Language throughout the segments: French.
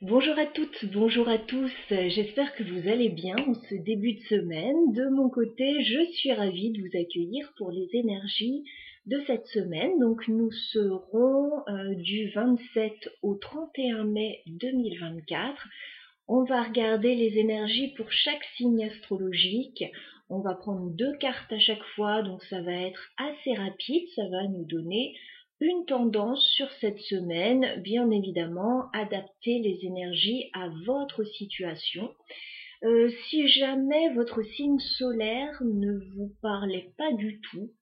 Bonjour à toutes, bonjour à tous, j'espère que vous allez bien en ce début de semaine. De mon côté, je suis ravie de vous accueillir pour les énergies de cette semaine. Donc nous serons du 27 au 31 mai 2024. On va regarder les énergies pour chaque signe astrologique. On va prendre 2 cartes à chaque fois, donc ça va être assez rapide, ça va nous donner une tendance sur cette semaine, bien évidemment, adapter les énergies à votre situation. Si jamais votre signe solaire ne vous parlait pas du tout,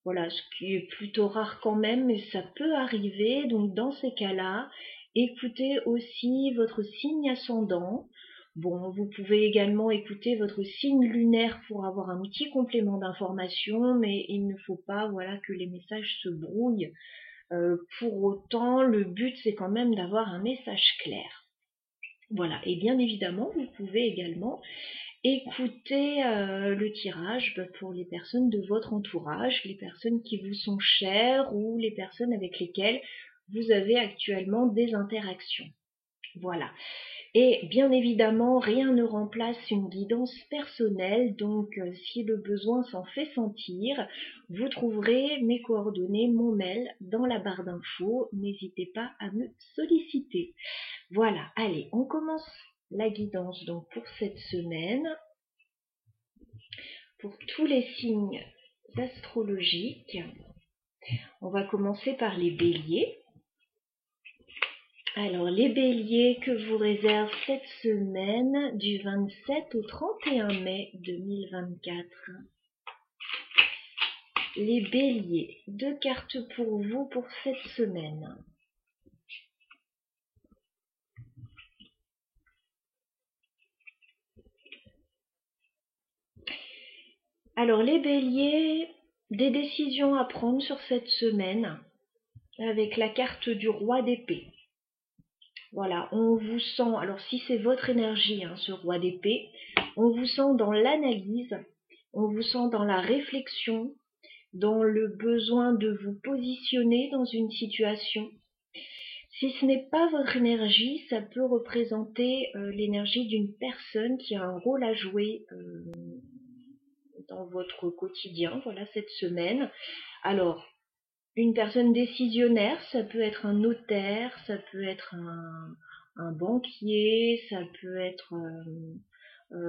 voilà, ce qui est plutôt rare quand même, mais ça peut arriver, donc dans ces cas-là, écoutez aussi votre signe ascendant. Bon, vous pouvez également écouter votre signe lunaire pour avoir un petit complément d'information, mais il ne faut pas, voilà, que les messages se brouillent. Pour autant, le but c'est quand même d'avoir un message clair. Voilà, et bien évidemment, vous pouvez également écouter le tirage pour les personnes de votre entourage, les personnes qui vous sont chères ou les personnes avec lesquelles vous avez actuellement des interactions. Voilà. Et bien évidemment, rien ne remplace une guidance personnelle, donc si le besoin s'en fait sentir, vous trouverez mes coordonnées, mon mail dans la barre d'infos. N'hésitez pas à me solliciter. Voilà, allez, on commence la guidance donc pour cette semaine, pour tous les signes astrologiques. On va commencer par les béliers. Alors, les béliers que vous réserve cette semaine du 27 au 31 mai 2024. Les béliers, 2 cartes pour vous pour cette semaine. Alors, les béliers, des décisions à prendre sur cette semaine avec la carte du roi d'épée. Voilà, on vous sent, alors si c'est votre énergie, ce roi d'épée, on vous sent dans l'analyse, on vous sent dans la réflexion, dans le besoin de vous positionner dans une situation. Si ce n'est pas votre énergie, ça peut représenter l'énergie d'une personne qui a un rôle à jouer dans votre quotidien, voilà, cette semaine. Alors, une personne décisionnaire, ça peut être un notaire, ça peut être un banquier, ça peut être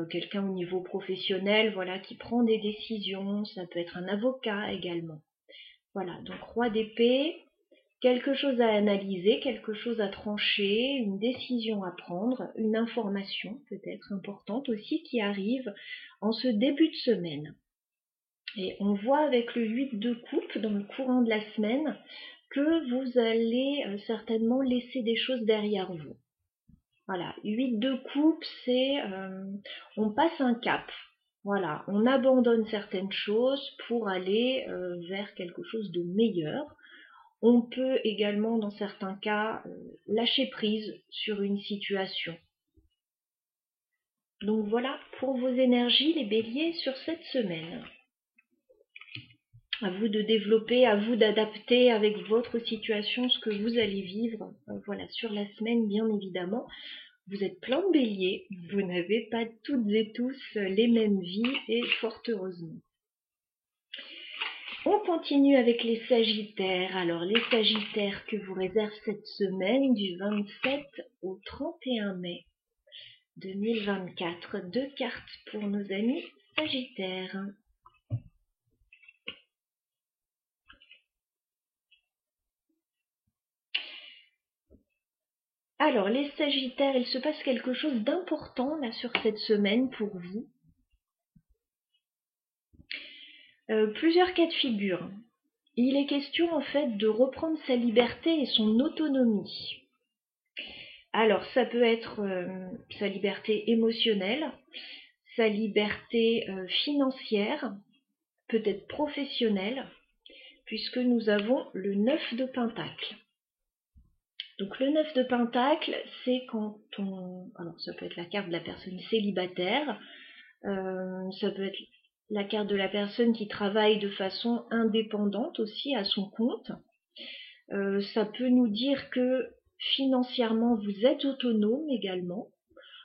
quelqu'un au niveau professionnel, voilà, qui prend des décisions, ça peut être un avocat également. Voilà, donc roi d'épée, quelque chose à analyser, quelque chose à trancher, une décision à prendre, une information peut-être importante aussi qui arrive en ce début de semaine. Et on voit avec le 8 de coupe dans le courant de la semaine que vous allez certainement laisser des choses derrière vous. Voilà, 8 de coupe, c'est on passe un cap. Voilà, on abandonne certaines choses pour aller vers quelque chose de meilleur. On peut également, dans certains cas, lâcher prise sur une situation. Donc voilà pour vos énergies, les béliers, sur cette semaine. À vous de développer, à vous d'adapter avec votre situation ce que vous allez vivre. Voilà, sur la semaine, bien évidemment. Vous êtes plein de béliers, vous n'avez pas toutes et tous les mêmes vies et fort heureusement. On continue avec les sagittaires. Alors les sagittaires que vous réserve cette semaine du 27 au 31 mai 2024. 2 cartes pour nos amis sagittaires. Alors les sagittaires, il se passe quelque chose d'important là sur cette semaine pour vous. Plusieurs cas de figure. Il est question en fait de reprendre sa liberté et son autonomie. Alors ça peut être sa liberté émotionnelle, sa liberté financière, peut-être professionnelle, puisque nous avons le 9 de Pentacle. Donc le 9 de Pentacle, c'est quand on... Alors ça peut être la carte de la personne célibataire, ça peut être la carte de la personne qui travaille de façon indépendante aussi à son compte. Ça peut nous dire que Financièrement, vous êtes autonome également.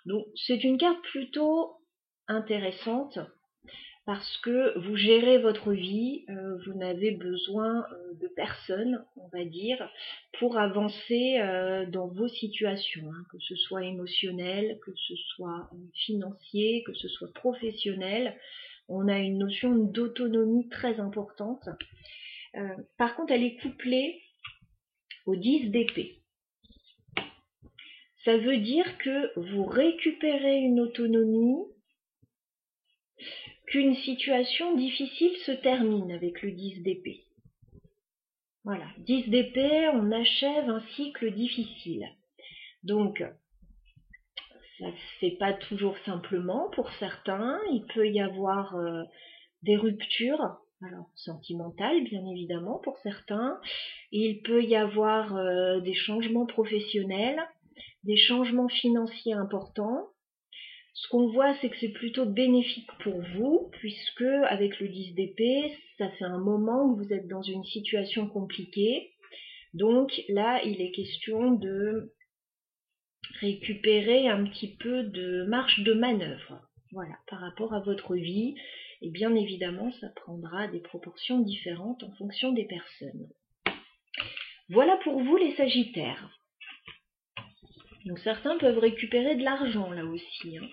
Donc, c'est une carte plutôt intéressante parce que vous gérez votre vie, vous n'avez besoin de personne, on va dire, pour avancer dans vos situations, hein, que ce soit émotionnel, que ce soit financier, que ce soit professionnel. On a une notion d'autonomie très importante. Par contre, elle est couplée au 10 d'épée. Ça veut dire que vous récupérez une autonomie, qu'une situation difficile se termine avec le 10 d'épée. Voilà, 10 d'épée, on achève un cycle difficile. Donc, ça ne se fait pas toujours simplement pour certains. Il peut y avoir des ruptures, alors sentimentales bien évidemment pour certains. Il peut y avoir des changements professionnels, des changements financiers importants. Ce qu'on voit, c'est que c'est plutôt bénéfique pour vous, puisque avec le 10 d'épée, ça fait un moment que vous êtes dans une situation compliquée. Donc là, il est question de récupérer un petit peu de marge de manœuvre, voilà, par rapport à votre vie. Et bien évidemment, ça prendra des proportions différentes en fonction des personnes. Voilà pour vous les Sagittaires. Donc certains peuvent récupérer de l'argent là aussi, hein,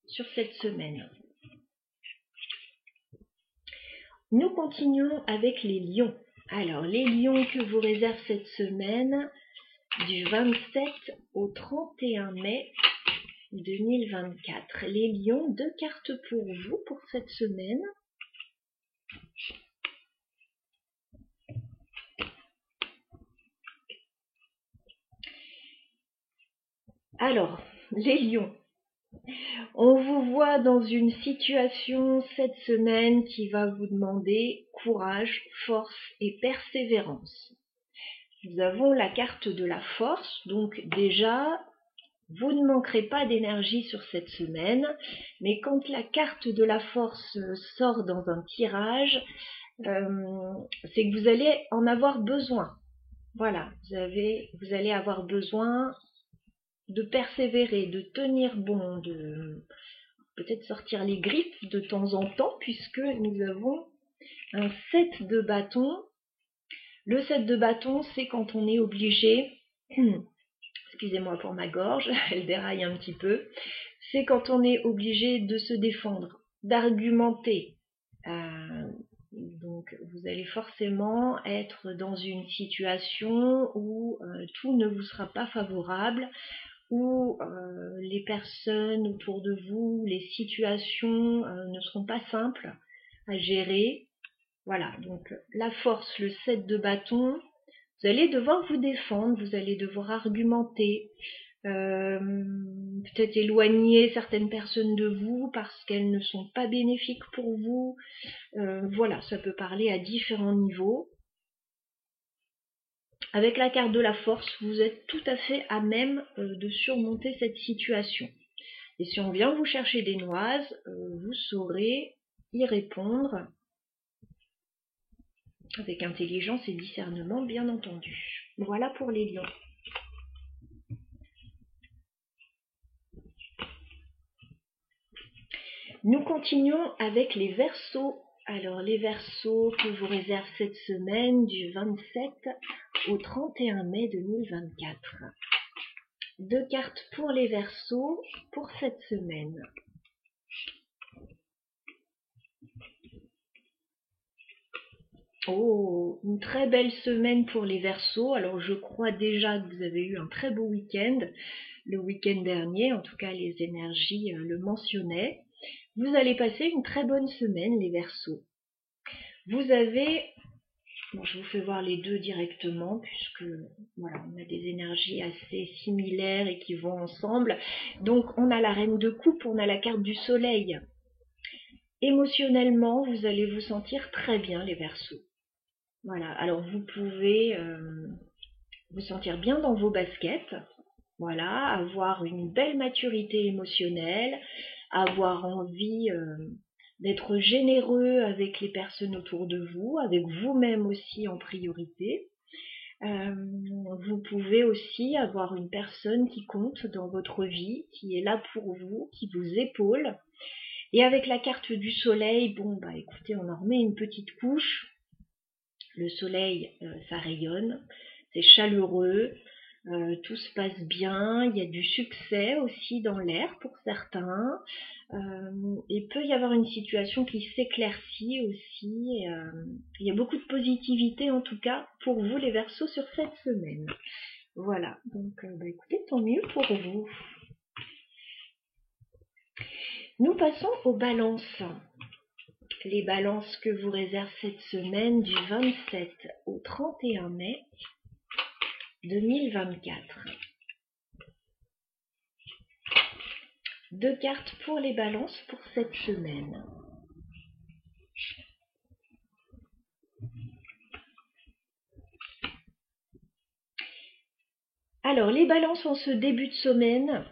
sur cette semaine. Nous continuons avec les lions. Alors, les lions que vous réserve cette semaine, du 27 au 31 mai 2024. Les lions, 2 cartes pour vous pour cette semaine. Alors, les lions, on vous voit dans une situation cette semaine qui va vous demander courage, force et persévérance. Nous avons la carte de la force, donc déjà, vous ne manquerez pas d'énergie sur cette semaine, mais quand la carte de la force sort dans un tirage, c'est que vous allez en avoir besoin. Voilà, vous allez avoir besoin de persévérer, de tenir bon, de peut-être sortir les griffes de temps en temps, puisque nous avons un 7 de bâton. Le 7 de bâton, c'est quand on est obligé, excusez-moi pour ma gorge, elle déraille un petit peu, c'est quand on est obligé de se défendre, d'argumenter. Donc vous allez forcément être dans une situation où tout ne vous sera pas favorable, où les personnes autour de vous, les situations ne seront pas simples à gérer. Voilà, donc la force, le 7 de bâton, vous allez devoir vous défendre, vous allez devoir argumenter, peut-être éloigner certaines personnes de vous parce qu'elles ne sont pas bénéfiques pour vous. Voilà, ça peut parler à différents niveaux. Avec la carte de la force, vous êtes tout à fait à même de surmonter cette situation. Et si on vient vous chercher des noises, vous saurez y répondre avec intelligence et discernement, bien entendu. Voilà pour les lions. Nous continuons avec les Verseaux. Alors les Verseaux que vous réserve cette semaine du 27 au 31 mai 2024. 2 cartes pour les Verseaux pour cette semaine. Oh, une très belle semaine pour les Verseaux. Alors je crois déjà que vous avez eu un très beau week-end, le week-end dernier, en tout cas les énergies le mentionnaient. Vous allez passer une très bonne semaine les Verseaux. Vous avez, bon, je vous fais voir les deux directement puisque voilà, on a des énergies assez similaires et qui vont ensemble. Donc on a la reine de coupe, on a la carte du soleil. Émotionnellement, vous allez vous sentir très bien les Verseaux. Voilà, alors vous pouvez vous sentir bien dans vos baskets, voilà, avoir une belle maturité émotionnelle, avoir envie d'être généreux avec les personnes autour de vous, avec vous-même aussi en priorité. Vous pouvez aussi avoir une personne qui compte dans votre vie, qui est là pour vous, qui vous épaule. Et avec la carte du soleil, bon bah écoutez, on en remet une petite couche. Le soleil, ça rayonne, c'est chaleureux, tout se passe bien, il y a du succès aussi dans l'air pour certains. Il peut y avoir une situation qui s'éclaircit aussi. Il y a beaucoup de positivité en tout cas pour vous les Verseaux sur cette semaine. Voilà, donc bah écoutez, tant mieux pour vous. Nous passons aux balances. Les balances que vous réserve cette semaine du 27 au 31 mai 2024. Deux cartes pour les balances pour cette semaine. Alors, les balances en ce début de semaine,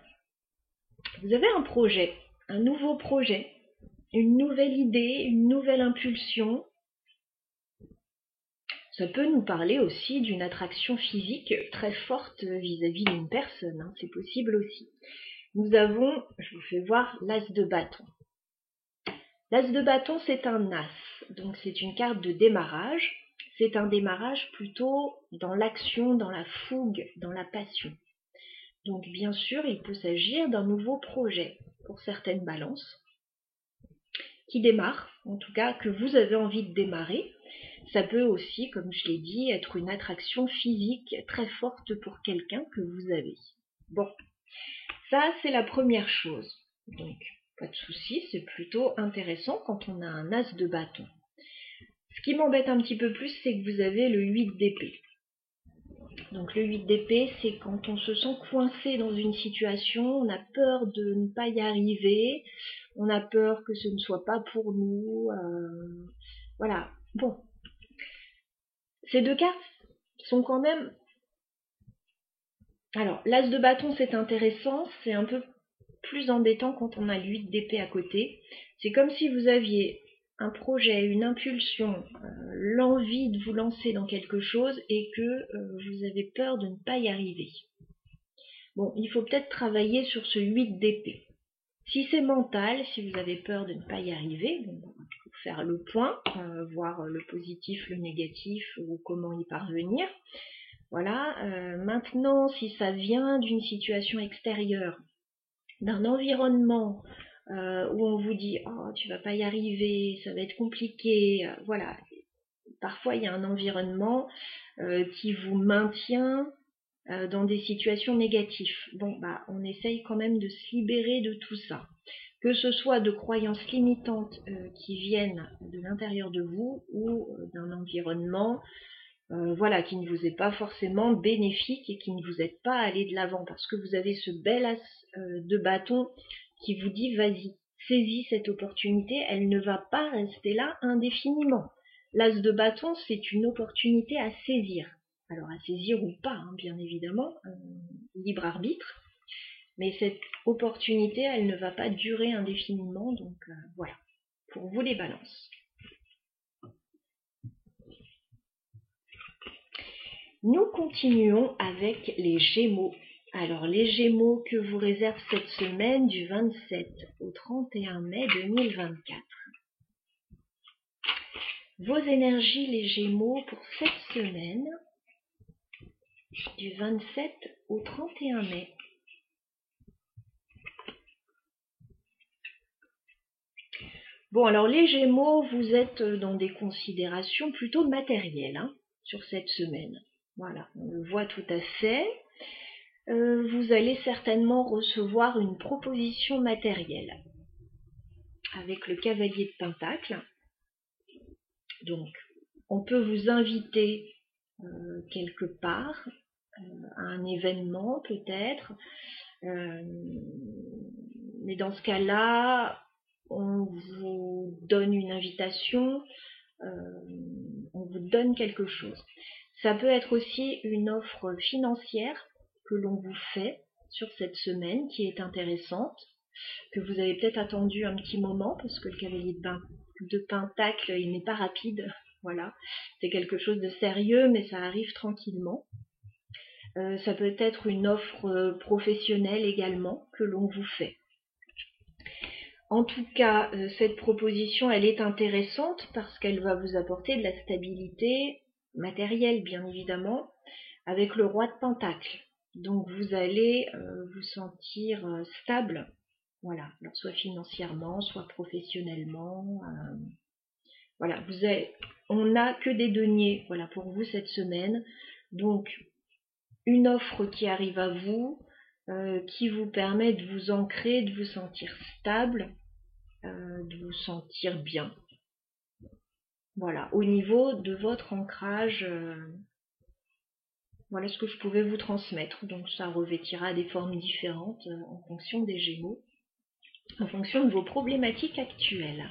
vous avez un projet, un nouveau projet, une nouvelle idée, une nouvelle impulsion. Ça peut nous parler aussi d'une attraction physique très forte vis-à-vis d'une personne, hein, c'est possible aussi. Nous avons, je vous fais voir, l'as de bâton. L'as de bâton, c'est un as, donc c'est une carte de démarrage. C'est un démarrage plutôt dans l'action, dans la fougue, dans la passion. Donc bien sûr, il peut s'agir d'un nouveau projet pour certaines balances qui démarrent, en tout cas que vous avez envie de démarrer. Ça peut aussi, comme je l'ai dit, être une attraction physique très forte pour quelqu'un que vous avez. Bon, ça c'est la première chose. Donc, pas de souci, c'est plutôt intéressant quand on a un as de bâton. Ce qui m'embête un petit peu plus, c'est que vous avez le 8 d'épée. Donc le 8 d'épée, c'est quand on se sent coincé dans une situation, on a peur de ne pas y arriver, on a peur que ce ne soit pas pour nous. Voilà, bon. Ces deux cartes sont quand même... Alors, l'as de bâton, c'est intéressant, c'est un peu plus embêtant quand on a le 8 d'épée à côté. C'est comme si vous aviez un projet, une impulsion, l'envie de vous lancer dans quelque chose et que vous avez peur de ne pas y arriver. Bon, il faut peut-être travailler sur ce 8 d'épée. Si c'est mental, si vous avez peur de ne pas y arriver, bon, il faut faire le point, voir le positif, le négatif ou comment y parvenir. Voilà. Maintenant, si ça vient d'une situation extérieure, d'un environnement où on vous dit « Oh, tu vas pas y arriver, ça va être compliqué », voilà. Parfois, il y a un environnement qui vous maintient dans des situations négatives. Bon, bah, on essaye quand même de se libérer de tout ça. Que ce soit de croyances limitantes qui viennent de l'intérieur de vous ou d'un environnement voilà, qui ne vous est pas forcément bénéfique et qui ne vous aide pas à aller de l'avant parce que vous avez ce bel as de bâton qui vous dit vas-y, saisis cette opportunité, elle ne va pas rester là indéfiniment. L'as de bâton, c'est une opportunité à saisir. Alors à saisir ou pas, hein, bien évidemment, libre arbitre. Mais cette opportunité, elle ne va pas durer indéfiniment, donc voilà, pour vous les balances. Nous continuons avec les Gémeaux. Alors les Gémeaux que vous réserve cette semaine du 27 au 31 mai 2024. Vos énergies les Gémeaux pour cette semaine du 27 au 31 mai. Bon, alors les Gémeaux, vous êtes dans des considérations plutôt matérielles hein, sur cette semaine. Voilà, on le voit tout à fait. Vous allez certainement recevoir une proposition matérielle avec le cavalier de Pentacle. Donc, on peut vous inviter quelque part, à un événement peut-être, mais dans ce cas-là, on vous donne une invitation, on vous donne quelque chose. Ça peut être aussi une offre financière que l'on vous fait sur cette semaine qui est intéressante, que vous avez peut-être attendu un petit moment parce que le cavalier de Pentacle, il n'est pas rapide Voilà, c'est quelque chose de sérieux, mais ça arrive tranquillement. Ça peut être une offre professionnelle également que l'on vous fait. En tout cas, cette proposition, elle est intéressante parce qu'elle va vous apporter de la stabilité matérielle, bien évidemment, avec le roi de Pentacle. Donc vous allez vous sentir stable, voilà, alors soit financièrement, soit professionnellement. Voilà, on n'a que des deniers, voilà, pour vous cette semaine. Donc une offre qui arrive à vous, qui vous permet de vous ancrer, de vous sentir stable, de vous sentir bien. Voilà, au niveau de votre ancrage, voilà ce que je pouvais vous transmettre. Donc ça revêtira des formes différentes en fonction des Gémeaux, en fonction de vos problématiques actuelles.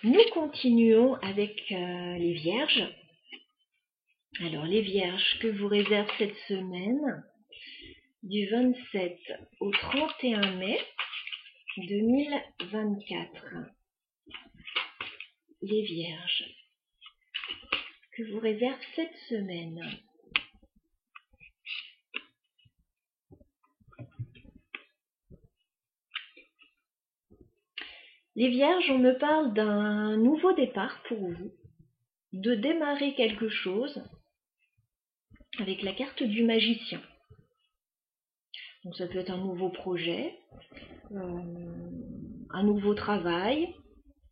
Nous continuons avec les Vierges. Alors les Vierges, que vous réserve cette semaine du 27 au 31 mai 2024. Les Vierges, que vous réserve cette semaine. Les Vierges, on me parle d'un nouveau départ pour vous, de démarrer quelque chose avec la carte du magicien. Donc ça peut être un nouveau projet, un nouveau travail,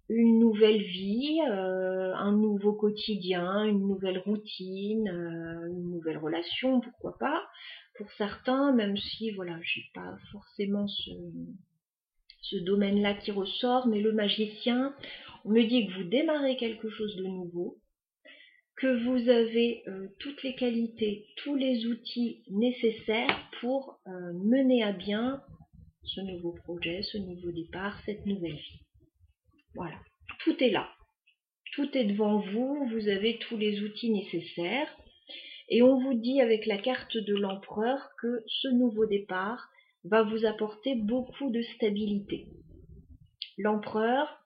une nouvelle vie, un nouveau quotidien, une nouvelle routine, une nouvelle relation, pourquoi pas. Pour certains, même si voilà, j'ai pas forcément ce domaine-là qui ressort, mais le magicien, on me dit que vous démarrez quelque chose de nouveau, que vous avez toutes les qualités, tous les outils nécessaires pour mener à bien ce nouveau projet, ce nouveau départ, cette nouvelle vie. Voilà, tout est là. Tout est devant vous, vous avez tous les outils nécessaires. Et on vous dit avec la carte de l'empereur que ce nouveau départ va vous apporter beaucoup de stabilité. L'empereur,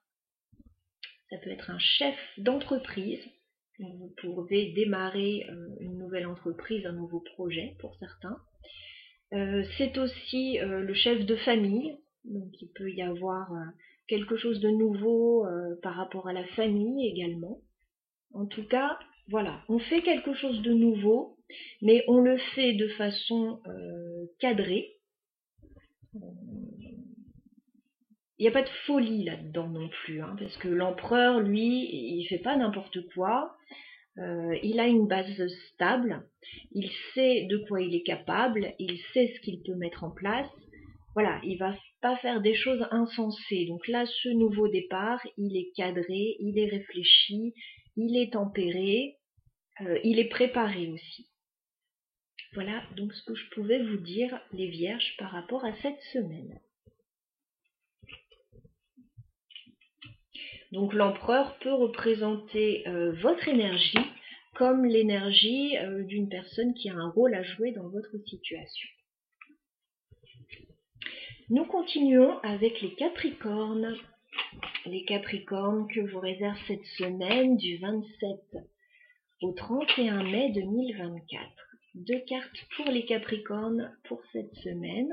ça peut être un chef d'entreprise. Vous pouvez démarrer une nouvelle entreprise, un nouveau projet pour certains. C'est aussi le chef de famille, donc il peut y avoir quelque chose de nouveau par rapport à la famille également. En tout cas, voilà, on fait quelque chose de nouveau, mais on le fait de façon cadrée. Il n'y a pas de folie là-dedans non plus, hein, parce que l'empereur, lui, il fait pas n'importe quoi. Il a une base stable, il sait de quoi il est capable, il sait ce qu'il peut mettre en place. Voilà, il va pas faire des choses insensées. Donc là, ce nouveau départ, il est cadré, il est réfléchi, il est tempéré, il est préparé aussi. Voilà donc ce que je pouvais vous dire, les Vierges, par rapport à cette semaine. Donc l'empereur peut représenter votre énergie comme l'énergie d'une personne qui a un rôle à jouer dans votre situation. Nous continuons avec les Capricornes. Les Capricornes que vous réserve cette semaine du 27 au 31 mai 2024. 2 cartes pour les Capricornes pour cette semaine.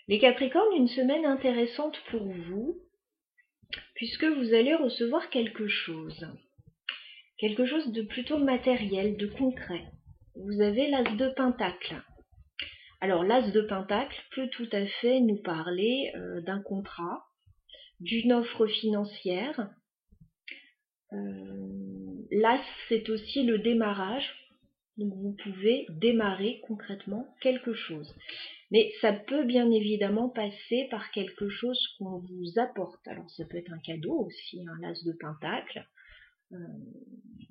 Les Capricornes, une semaine intéressante pour vous, puisque vous allez recevoir quelque chose de plutôt matériel, de concret. Vous avez l'As de Pentacle. Alors l'As de Pentacle peut tout à fait nous parler d'un contrat, d'une offre financière. L'As, c'est aussi le démarrage. Donc vous pouvez démarrer concrètement quelque chose. Mais ça peut bien évidemment passer par quelque chose qu'on vous apporte. Alors ça peut être un cadeau aussi, un l'As de Pentacle.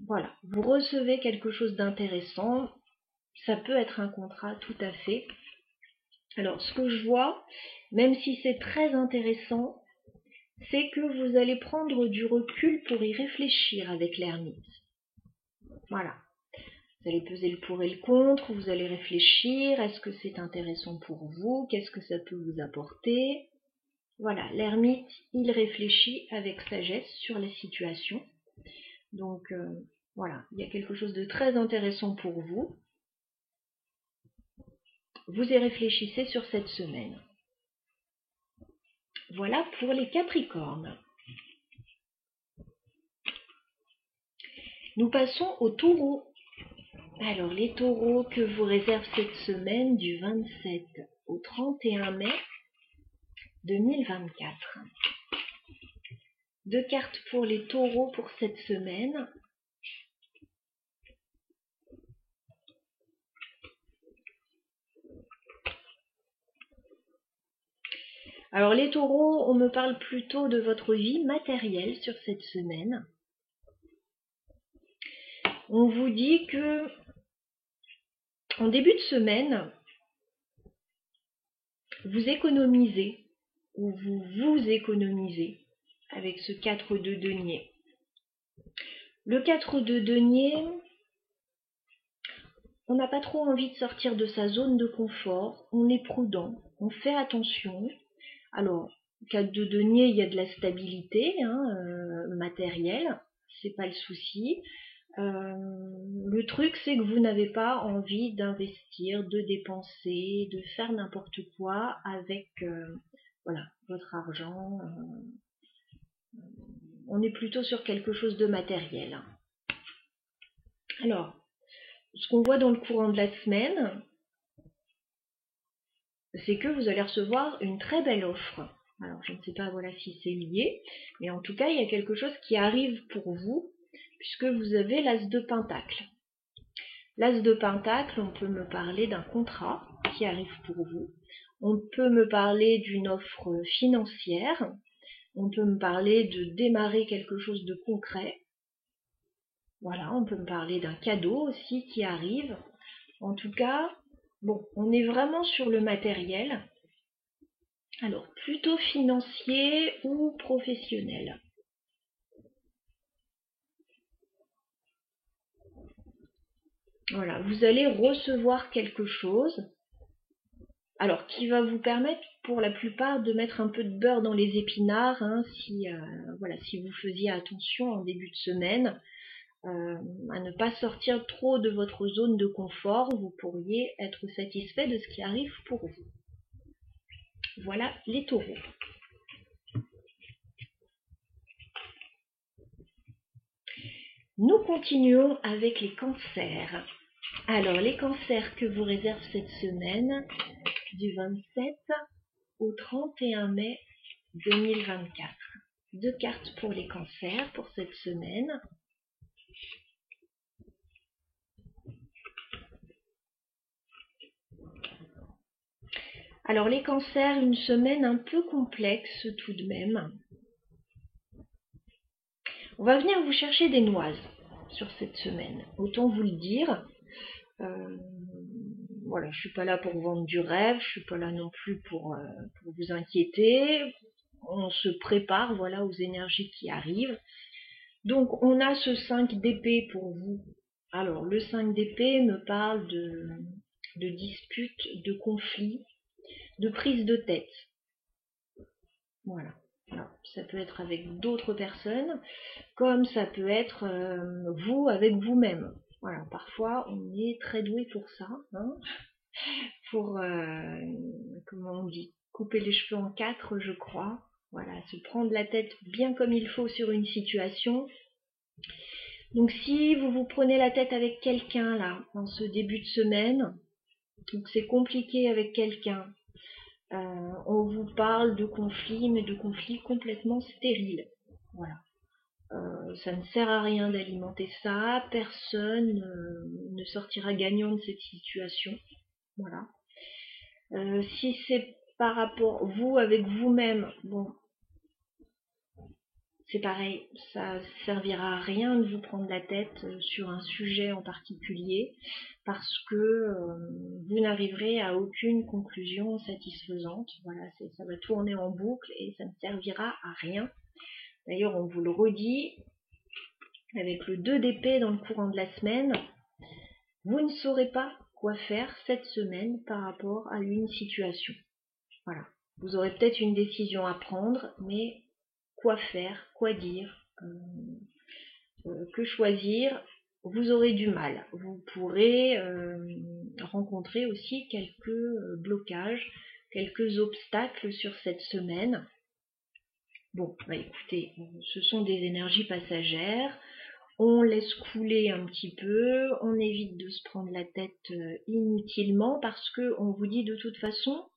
Voilà, vous recevez quelque chose d'intéressant. Ça peut être un contrat tout à fait. Alors ce que je vois, même si c'est très intéressant, c'est que vous allez prendre du recul pour y réfléchir avec l'ermite. Voilà. Vous allez peser le pour et le contre, vous allez réfléchir, est-ce que c'est intéressant pour vous, qu'est-ce que ça peut vous apporter. Voilà, l'ermite, il réfléchit avec sagesse sur la situation. Donc voilà, il y a quelque chose de très intéressant pour vous. Vous y réfléchissez sur cette semaine. Voilà pour les Capricornes. Nous passons aux Taureaux. Alors les Taureaux que vous réserve cette semaine du 27 au 31 mai 2024. 2 cartes pour les Taureaux pour cette semaine. Alors les Taureaux, on me parle plutôt de votre vie matérielle sur cette semaine. On vous dit que en début de semaine, vous économisez ou vous économisez avec ce 4 de denier. Le 4 de denier, on n'a pas trop envie de sortir de sa zone de confort, on est prudent, on fait attention. Alors, 4 de denier, il y a de la stabilité matérielle, c'est pas le souci. Le truc, c'est que vous n'avez pas envie d'investir, de dépenser, de faire n'importe quoi avec voilà, votre argent. On est plutôt sur quelque chose de matériel. Alors, ce qu'on voit dans le courant de la semaine, c'est que vous allez recevoir une très belle offre. Alors, je ne sais pas voilà, si c'est lié, mais en tout cas, il y a quelque chose qui arrive pour vous, puisque vous avez l'As de Pentacle. L'As de Pentacle, on peut me parler d'un contrat qui arrive pour vous. On peut me parler d'une offre financière. On peut me parler de démarrer quelque chose de concret. Voilà, on peut me parler d'un cadeau aussi qui arrive. En tout cas, bon, on est vraiment sur le matériel. Alors, plutôt financier ou professionnel. Voilà, vous allez recevoir quelque chose, alors qui va vous permettre pour la plupart de mettre un peu de beurre dans les épinards, si vous faisiez attention en début de semaine, à ne pas sortir trop de votre zone de confort, vous pourriez être satisfait de ce qui arrive pour vous. Voilà les Taureaux. Nous continuons avec les Cancers. Alors, les Cancers que vous réserve cette semaine, du 27 au 31 mai 2024. 2 cartes pour les Cancers pour cette semaine. Alors, les Cancers, une semaine un peu complexe tout de même. On va venir vous chercher des noises sur cette semaine. Autant vous le dire. Voilà, je suis pas là pour vendre du rêve, je suis pas là non plus pour vous inquiéter. On se prépare, voilà, aux énergies qui arrivent. Donc, on a ce 5 d'épée pour vous. Alors, le 5 d'épée me parle de disputes, de conflits, de prise de tête. Voilà. Alors, ça peut être avec d'autres personnes, comme ça peut être vous avec vous-même. Voilà, parfois on est très doué pour ça, pour, comment on dit, couper les cheveux en 4, je crois. Voilà, se prendre la tête bien comme il faut sur une situation. Donc si vous vous prenez la tête avec quelqu'un là, en ce début de semaine, donc c'est compliqué avec quelqu'un, on vous parle de conflits, mais de conflits complètement stériles. Voilà. Ça ne sert à rien d'alimenter ça, personne ne sortira gagnant de cette situation. Voilà. Si c'est par rapport vous avec vous-même, bon, c'est pareil, ça servira à rien de vous prendre la tête sur un sujet en particulier parce que vous n'arriverez à aucune conclusion satisfaisante. Voilà, ça va tourner en boucle et ça ne servira à rien. D'ailleurs, on vous le redit, avec le 2 d'épée dans le courant de la semaine, Vous ne saurez pas quoi faire cette semaine par rapport à une situation. Voilà. Vous aurez peut-être une décision à prendre, mais quoi faire, quoi dire, que choisir, vous aurez du mal. Vous pourrez rencontrer aussi quelques blocages, quelques obstacles sur cette semaine. Bon, bah écoutez, ce sont des énergies passagères. On laisse couler un petit peu, on évite de se prendre la tête inutilement parce que on vous dit de toute façon,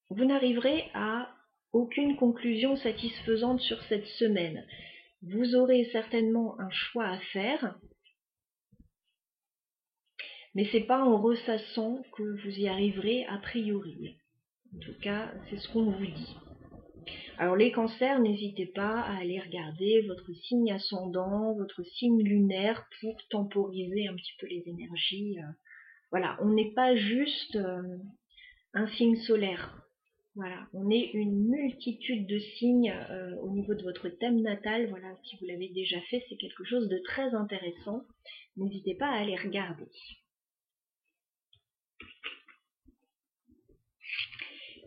vous n'arriverez à aucune conclusion satisfaisante sur cette semaine. Vous aurez certainement un choix à faire, mais c'est pas en ressassant que vous y arriverez a priori. En tout cas, c'est ce qu'on vous dit. Alors les cancers, n'hésitez pas à aller regarder votre signe ascendant, votre signe lunaire pour temporiser un petit peu les énergies. Voilà, on n'est pas juste un signe solaire. Voilà, on est une multitude de signes au niveau de votre thème natal. Voilà, si vous l'avez déjà fait, c'est quelque chose de très intéressant. N'hésitez pas à aller regarder.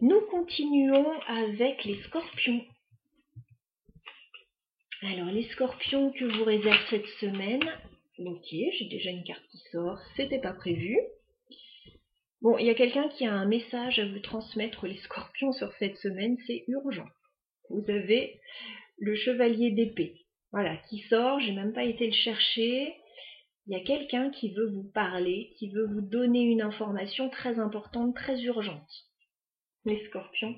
Nous continuons avec les scorpions. Alors, les scorpions que vous réserve cette semaine. Ok, j'ai déjà une carte qui sort, c'était pas prévu. Bon, il y a quelqu'un qui a un message à vous transmettre, les scorpions, sur cette semaine, c'est urgent. Vous avez le chevalier d'épée, voilà, qui sort, j'ai même pas été le chercher. Il y a quelqu'un qui veut vous parler, qui veut vous donner une information très importante, très urgente. Les scorpions,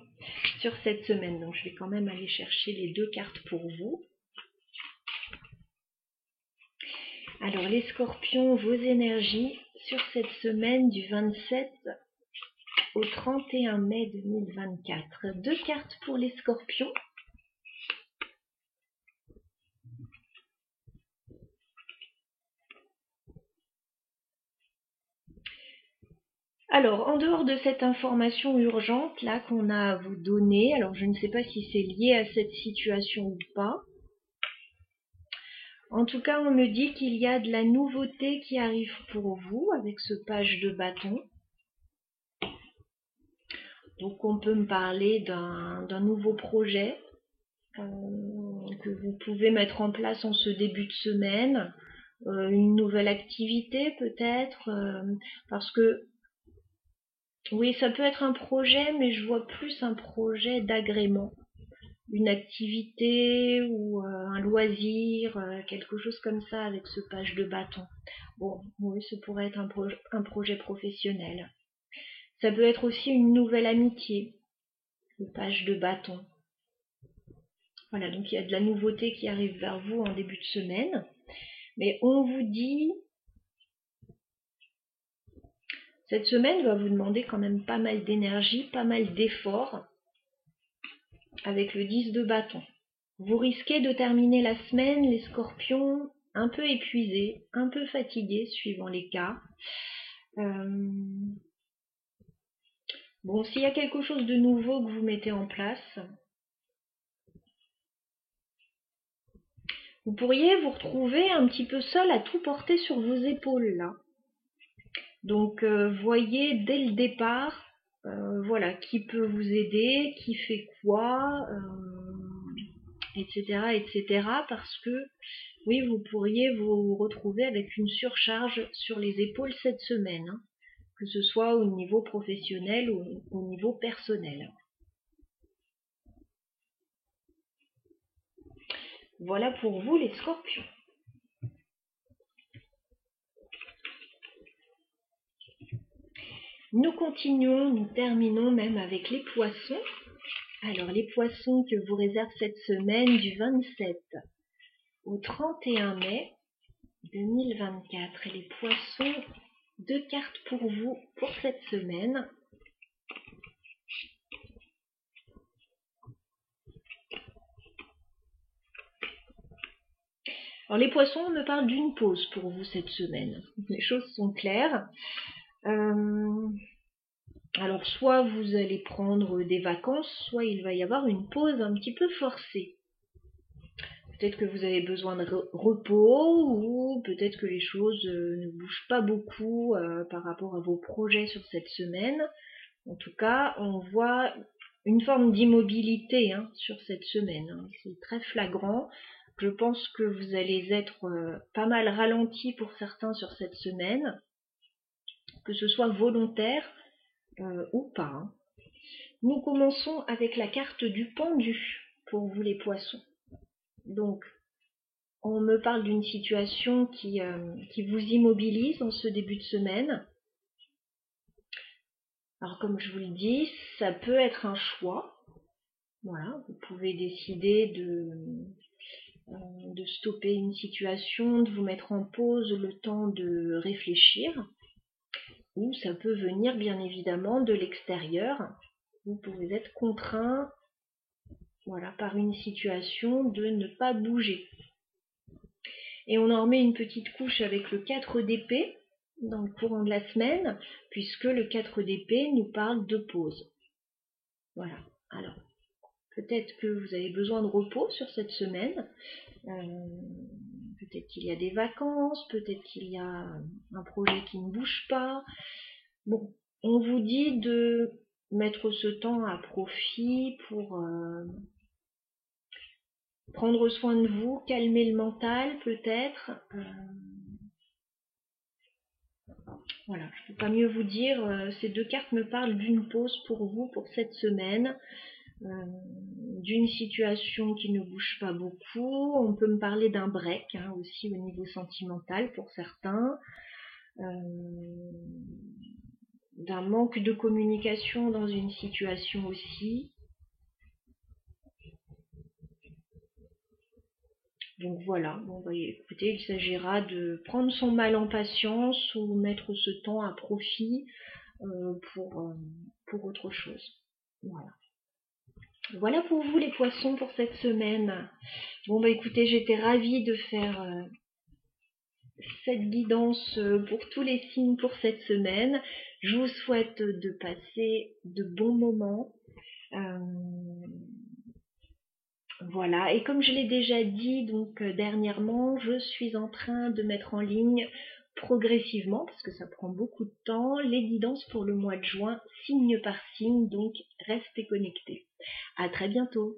sur cette semaine. Donc je vais quand même aller chercher les deux cartes pour vous. Alors les scorpions, vos énergies sur cette semaine du 27 au 31 mai 2024. Deux cartes pour les scorpions. Alors, en dehors de cette information urgente là qu'on a à vous donner, alors je ne sais pas si c'est lié à cette situation ou pas. En tout cas, on me dit qu'il y a de la nouveauté qui arrive pour vous avec ce page de bâton. Donc on peut me parler d'un nouveau projet que vous pouvez mettre en place en ce début de semaine, une nouvelle activité peut-être, parce que oui, ça peut être un projet, mais je vois plus un projet d'agrément, une activité ou un loisir, quelque chose comme ça avec ce page de bâton. Bon, oui, ça pourrait être un projet professionnel. Ça peut être aussi une nouvelle amitié, le page de bâton. Voilà, donc il y a de la nouveauté qui arrive vers vous en début de semaine. Mais on vous dit, cette semaine va vous demander quand même pas mal d'énergie, pas mal d'efforts avec le 10 de bâton. Vous risquez de terminer la semaine, les scorpions, un peu épuisés, un peu fatigués suivant les cas. Bon, s'il y a quelque chose de nouveau que vous mettez en place, vous pourriez vous retrouver un petit peu seul à tout porter sur vos épaules là. Donc voyez dès le départ, voilà, qui peut vous aider, qui fait quoi, etc., etc. Parce que oui, vous pourriez vous retrouver avec une surcharge sur les épaules cette semaine, hein, que ce soit au niveau professionnel ou au niveau personnel. Voilà pour vous les scorpions. Nous continuons, nous terminons même avec les poissons. Alors les poissons que vous réserve cette semaine du 27 au 31 mai 2024. Les poissons, deux cartes pour vous pour cette semaine. Alors les poissons, on me parle d'une pause pour vous cette semaine. Les choses sont claires. Alors soit vous allez prendre des vacances, soit il va y avoir une pause un petit peu forcée. peut-être que vous avez besoin de repos ou peut-être que les choses ne bougent pas beaucoup par rapport à vos projets sur cette semaine. En tout cas, on voit une forme d'immobilité sur cette semaine. C'est très flagrant. Je pense que vous allez être pas mal ralenti pour certains sur cette semaine, que ce soit volontaire ou pas. Nous commençons avec la carte du pendu pour vous les poissons. Donc, on me parle d'une situation qui vous immobilise en ce début de semaine. Alors comme je vous le dis, ça peut être un choix. Voilà, vous pouvez décider de stopper une situation, de vous mettre en pause le temps de réfléchir. Ou ça peut venir bien évidemment de l'extérieur. Vous pouvez être contraint, voilà, par une situation de ne pas bouger. Et on en remet une petite couche avec le 4 d'épée dans le courant de la semaine, puisque le 4 d'épée nous parle de pause. Voilà. Alors, peut-être que vous avez besoin de repos sur cette semaine. Peut-être qu'il y a des vacances, peut-être qu'il y a un projet qui ne bouge pas. Bon, on vous dit de mettre ce temps à profit pour prendre soin de vous, calmer le mental peut-être. Voilà, je ne peux pas mieux vous dire. Ces deux cartes me parlent d'une pause pour vous pour cette semaine, d'une situation qui ne bouge pas beaucoup. On peut me parler d'un break aussi au niveau sentimental pour certains, d'un manque de communication dans une situation aussi. Donc voilà, bon, bah, écoutez, il s'agira de prendre son mal en patience ou mettre ce temps à profit pour autre chose. Voilà. Voilà pour vous les poissons pour cette semaine. Bon bah écoutez, j'étais ravie de faire cette guidance pour tous les signes pour cette semaine. Je vous souhaite de passer de bons moments. Voilà, et comme je l'ai déjà dit donc dernièrement, je suis en train de mettre en ligne progressivement, parce que ça prend beaucoup de temps, les guidances pour le mois de juin, signe par signe, donc restez connectés. À très bientôt.